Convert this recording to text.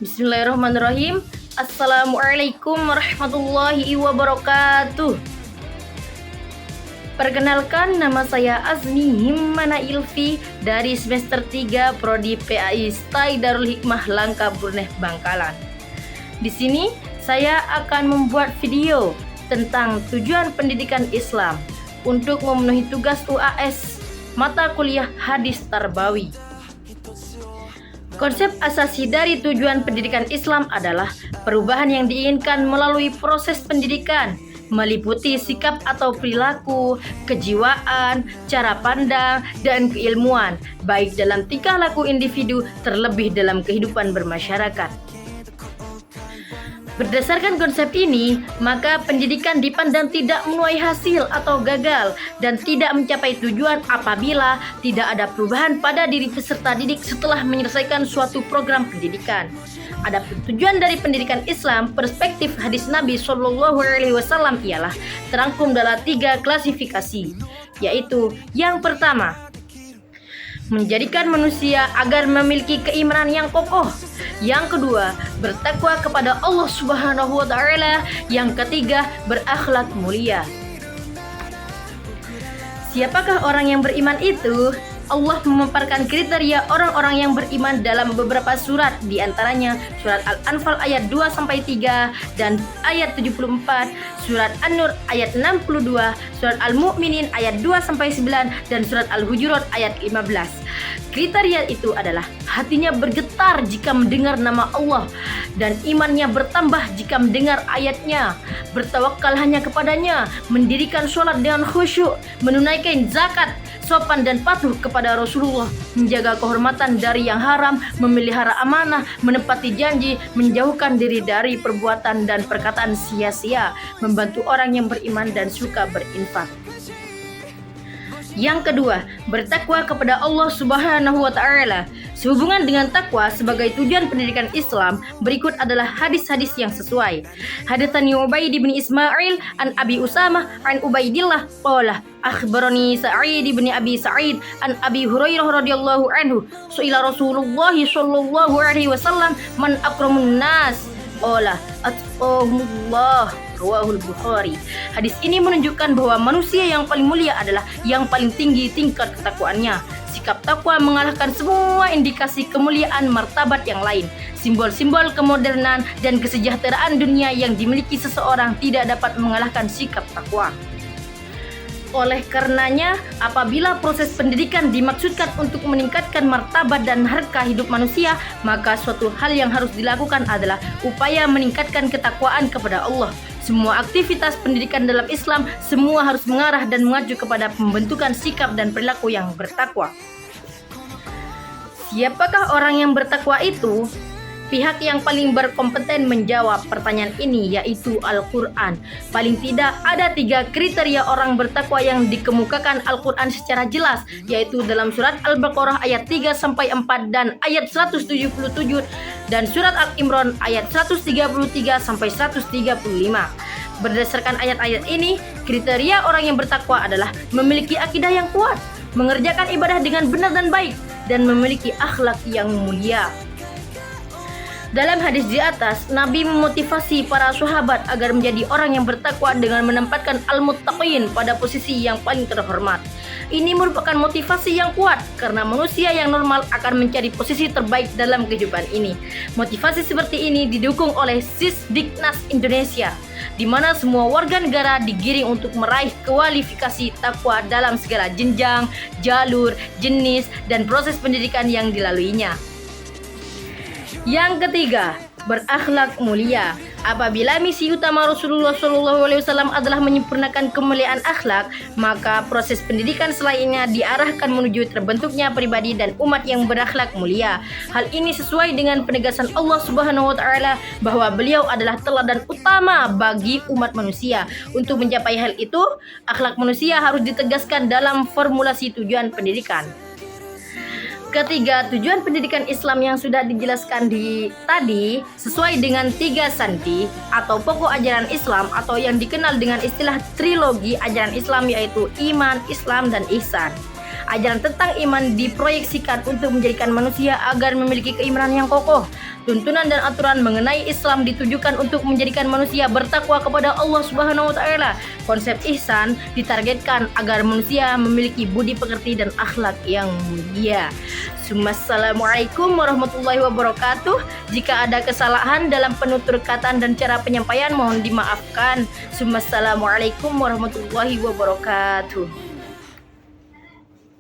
Bismillahirrahmanirrahim. Assalamualaikum warahmatullahi wabarakatuh. Perkenalkan, nama saya Azmi Himmana Ilfi dari semester 3 Prodi PAI STAI Darul Hikmah Langka Burneh Bangkalan. Di sini saya akan membuat video tentang tujuan pendidikan Islam untuk memenuhi tugas UAS mata kuliah Hadis Tarbawi. Konsep asasi dari tujuan pendidikan Islam adalah perubahan yang diinginkan melalui proses pendidikan, meliputi sikap atau perilaku, kejiwaan, cara pandang, dan keilmuan, baik dalam tingkah laku individu terlebih dalam kehidupan bermasyarakat. Berdasarkan konsep ini, maka pendidikan dipandang tidak menuai hasil atau gagal dan tidak mencapai tujuan apabila tidak ada perubahan pada diri peserta didik setelah menyelesaikan suatu program pendidikan. Adapun tujuan dari pendidikan Islam, perspektif hadis Nabi Shallallahu Alaihi Wasallam ialah terangkum dalam 3 klasifikasi, yaitu yang pertama, menjadikan manusia agar memiliki keimanan yang kokoh. Yang kedua, bertakwa kepada Allah Subhanahu wa taala. Yang ketiga, berakhlak mulia. Siapakah orang yang beriman itu? Allah memaparkan kriteria orang-orang yang beriman dalam beberapa surat, di antaranya surat Al-Anfal ayat 2-3 dan ayat 74, surat An-Nur ayat 62, surat Al-Mu'minin ayat 2-9 dan surat Al-Hujurat ayat 15. Kriteria itu adalah hatinya bergetar jika mendengar nama Allah dan imannya bertambah jika mendengar ayatnya, bertawakal hanya kepadanya, mendirikan sholat dengan khusyuk, menunaikan zakat, sopan dan patuh kepada Rasulullah, menjaga kehormatan dari yang haram, memelihara amanah, menepati janji, menjauhkan diri dari perbuatan dan perkataan sia-sia, membantu orang yang beriman dan suka berinfak. Yang kedua, bertakwa kepada Allah Subhanahu wa taala. Sehubungan dengan takwa sebagai tujuan pendidikan Islam, berikut adalah hadis-hadis yang sesuai. Hadatsani Ubaid bin Ismail an Abi Usamah an Ubaidillah qala akhbarani Sa'id bin Abi Sa'id an Abi Hurairah radhiyallahu anhu su'ila Rasulullah sallallahu alaihi wasallam man akramun nas qala atqahumullah rawahul Bukhari. Hadis ini menunjukkan bahwa manusia yang paling mulia adalah yang paling tinggi tingkat ketakwaannya. Sikap takwa mengalahkan semua indikasi kemuliaan martabat yang lain. Simbol-simbol kemodernan dan kesejahteraan dunia yang dimiliki seseorang tidak dapat mengalahkan sikap takwa. Oleh karenanya, apabila proses pendidikan dimaksudkan untuk meningkatkan martabat dan harga hidup manusia, maka suatu hal yang harus dilakukan adalah upaya meningkatkan ketakwaan kepada Allah. Semua aktivitas pendidikan dalam Islam semua harus mengarah dan mengacu kepada pembentukan sikap dan perilaku yang bertakwa. Siapakah orang yang bertakwa itu? Pihak yang paling berkompeten menjawab pertanyaan ini yaitu Al-Quran. Paling tidak ada 3 kriteria orang bertakwa yang dikemukakan Al-Quran secara jelas, yaitu dalam surat Al-Baqarah ayat 3-4 dan ayat 177 dan surat Al-Imran ayat 133-135. Berdasarkan ayat-ayat ini, kriteria orang yang bertakwa adalah memiliki akidah yang kuat, mengerjakan ibadah dengan benar dan baik, dan memiliki akhlak yang mulia. Dalam hadis di atas, Nabi memotivasi para sahabat agar menjadi orang yang bertakwa dengan menempatkan al-muttaqin pada posisi yang paling terhormat. Ini merupakan motivasi yang kuat karena manusia yang normal akan mencari posisi terbaik dalam kehidupan ini. Motivasi seperti ini didukung oleh Sisdiknas Indonesia, di mana semua warga negara digiring untuk meraih kualifikasi takwa dalam segala jenjang, jalur, jenis, dan proses pendidikan yang dilaluinya. Yang ketiga, berakhlak mulia. Apabila misi utama Rasulullah SAW adalah menyempurnakan kemuliaan akhlak, maka proses pendidikan selainnya diarahkan menuju terbentuknya pribadi dan umat yang berakhlak mulia. Hal ini sesuai dengan penegasan Allah Subhanahu wa taala bahwa beliau adalah teladan utama bagi umat manusia. Untuk mencapai hal itu, akhlak manusia harus ditegaskan dalam formulasi tujuan pendidikan. Ketiga, tujuan pendidikan Islam yang sudah dijelaskan tadi sesuai dengan 3 santi atau pokok ajaran Islam atau yang dikenal dengan istilah trilogi ajaran Islam, yaitu iman, Islam, dan ihsan. Ajaran tentang iman diproyeksikan untuk menjadikan manusia agar memiliki keimanan yang kokoh. Tuntunan dan aturan mengenai Islam ditujukan untuk menjadikan manusia bertakwa kepada Allah Subhanahu wa taala. Konsep ihsan ditargetkan agar manusia memiliki budi pekerti dan akhlak yang mulia. Assalamualaikum warahmatullahi wabarakatuh. Jika ada kesalahan dalam penutur kata dan cara penyampaian mohon dimaafkan. Assalamualaikum warahmatullahi wabarakatuh.